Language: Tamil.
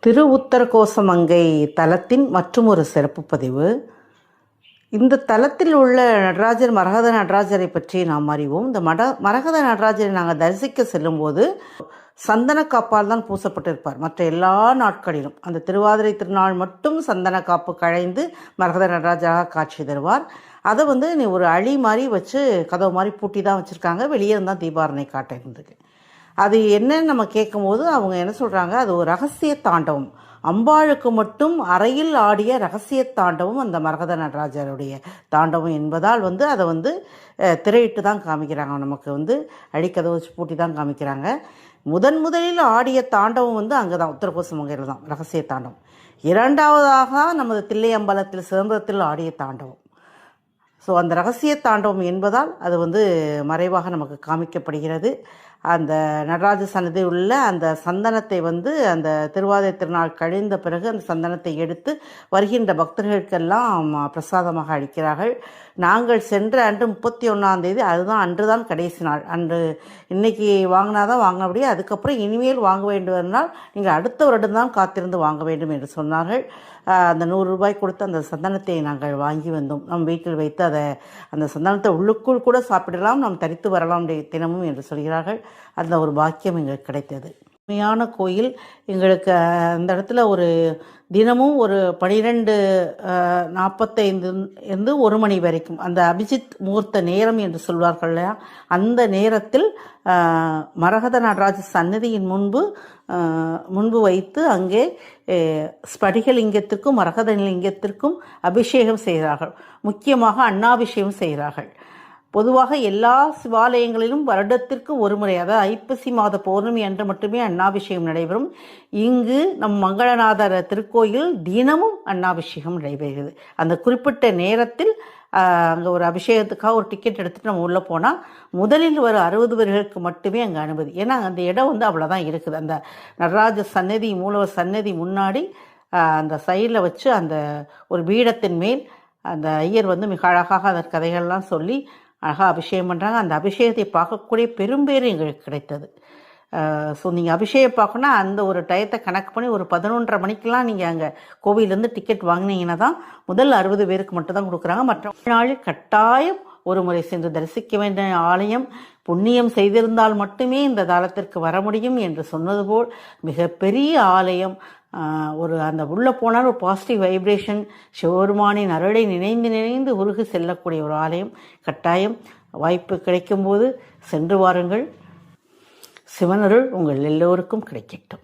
திரு உத்தரகோசமங்கை தலத்தின் மற்றுமொரு சிறப்பு பதிவு. இந்த தலத்தில் உள்ள நடராஜர் மரகத நடராஜரை பற்றி நாம் அறிவோம். இந்த மரகத நடராஜரை நாங்கள் தரிசிக்க செல்லும்போது சந்தன காப்பால் தான் பூசப்பட்டிருப்பார். மற்ற எல்லா நாட்களிலும் அந்த திருவாதிரை திருநாள் மட்டும் சந்தன காப்பு கழைந்து மரகத நடராஜராக காட்சி தருவார். அதை நீ ஒரு அழி மாதிரி வச்சு கதவு மாதிரி பூட்டி தான் வச்சுருக்காங்க. வெளியே இருந்தால் தீபாரணை காட்ட இருந்தது. அது என்னன்னு நம்ம கேட்கும்போது அவங்க என்ன சொல்கிறாங்க, அது ஒரு ரகசிய தாண்டவம். அம்பாளுக்கு மட்டும் அறையில் ஆடிய ரகசிய தாண்டவம் அந்த மரகத நடராஜருடைய தாண்டவம் என்பதால் அதை திரையிட்டு தான் காமிக்கிறாங்க. நமக்கு அடிக்கதை வச்சு பூட்டி தான் காமிக்கிறாங்க. முதலில் ஆடிய தாண்டவம் அங்கே தான் உத்தரகோசமங்கையில் தான் ரகசிய தாண்டவம். இரண்டாவதாக நமது தில்லையம்பலத்தில் சிதம்பரத்தில் ஆடிய தாண்டவம். ஸோ அந்த ரகசிய தாண்டவம் என்பதால் அது மறைவாக நமக்கு காமிக்கப்படுகிறது. அந்த நடராஜ சன்னதி உள்ள அந்த சந்தனத்தை அந்த திருவாதிரை திருநாள் கழிந்த பிறகு அந்த சந்தனத்தை எடுத்து வருகின்ற பக்தர்களுக்கெல்லாம் பிரசாதமாக அளிக்கிறார்கள். நாங்கள் சென்ற அன்று 31ஆம் தேதி, அதுதான் அன்று தான் கடைசி நாள். அன்று இன்னைக்கு வாங்கினாதான் வாங்க முடியும். அதுக்கப்புறம் இனிமேல் வாங்க வேண்டுமென்றால் நீங்கள் அடுத்த வருடம்தான் காத்திருந்து வாங்க வேண்டும் என்று சொன்னார்கள். அந்த 100 ரூபாய் கொடுத்து அந்த சந்தனத்தை நாங்கள் வாங்கி வந்தோம். நம் வீட்டில் வைத்து அந்த சந்தனத்தை உள்ளுக்குள் கூட சாப்பிடலாம், நாம் தரித்து வரலாம் தினமும் என்று சொல்கிறார்கள். அந்த ஒரு பாக்கியம் எங்களுக்கு கிடைத்தது. உண்மையான கோயில். எங்களுக்கு அந்த இடத்துல ஒரு தினமும் ஒரு 12:45 1 மணி வரைக்கும் அந்த அபிஜித் முகூர்த்த நேரம் என்று சொல்வார்கள் இல்லையா, அந்த நேரத்தில் மரகத நடராஜ சன்னதியின் முன்பு வைத்து அங்கே ஸ்படிகலிங்கத்திற்கும் மரகத லிங்கத்திற்கும் அபிஷேகம் செய்கிறார்கள். முக்கியமாக அன்னாபிஷேகம் செய்கிறார்கள். பொதுவாக எல்லா சிவாலயங்களிலும் வருடத்திற்கு ஒரு முறை, அதாவது ஐப்பசி மாத பௌர்ணமி அன்று மட்டுமே அன்னாபிஷேகம் நடைபெறும். இங்கு நம் மங்களநாதர் திருக்கோயில் தினமும் அன்னாபிஷேகம் நடைபெறுகிறது. அந்த குறிப்பிட்ட நேரத்தில் அங்கே ஒரு அபிஷேகத்துக்காக ஒரு டிக்கெட் எடுத்துகிட்டு நம்ம உள்ளே போனால் முதலில் வர 60 பேர்களுக்கு மட்டுமே அங்கே அனுமதி. ஏன்னா அந்த இடம் அவ்வளோதான் இருக்குது. அந்த நடராஜ சன்னதி மூலவர் சன்னதி முன்னாடி அந்த சைடில் வச்சு அந்த ஒரு பீடத்தின் மேல் அந்த ஐயர் மிக அழகாக அந்த கதைகள்லாம் சொல்லி அழகாக அபிஷேகம் பண்ணுறாங்க. அந்த அபிஷேகத்தை பார்க்கக்கூடிய பெரும்பேறு எங்களுக்கு கிடைத்தது. ஸோ நீங்கள் அபிஷேகம் பார்க்கணுன்னா அந்த ஒரு டயத்தை கணக்கு பண்ணி ஒரு 11:30 மணிக்கெலாம் நீங்கள் அங்கே கோவிலேருந்து டிக்கெட் வாங்கினீங்கன்னா தான் முதல் 60 பேருக்கு மட்டும் தான் கொடுக்குறாங்க. மற்ற நாளில் கட்டாயம் ஒரு முறை சென்று தரிசிக்க வேண்டிய ஆலயம். புண்ணியம் செய்திருந்தால் மட்டுமே இந்த தலத்திற்கு வர முடியும் என்று சொன்னது போல் மிகப்பெரிய ஆலயம். அந்த உள்ளே போனால் ஒரு பாசிட்டிவ் வைப்ரேஷன், சிவபெருமானின் அருளை நினைந்து உருகி செல்லக்கூடிய ஒரு ஆலயம். கட்டாயம் வாய்ப்பு கிடைக்கும்போது சென்று வாருங்கள். சிவனருள் உங்கள் எல்லோருக்கும் கிடைக்கட்டும்.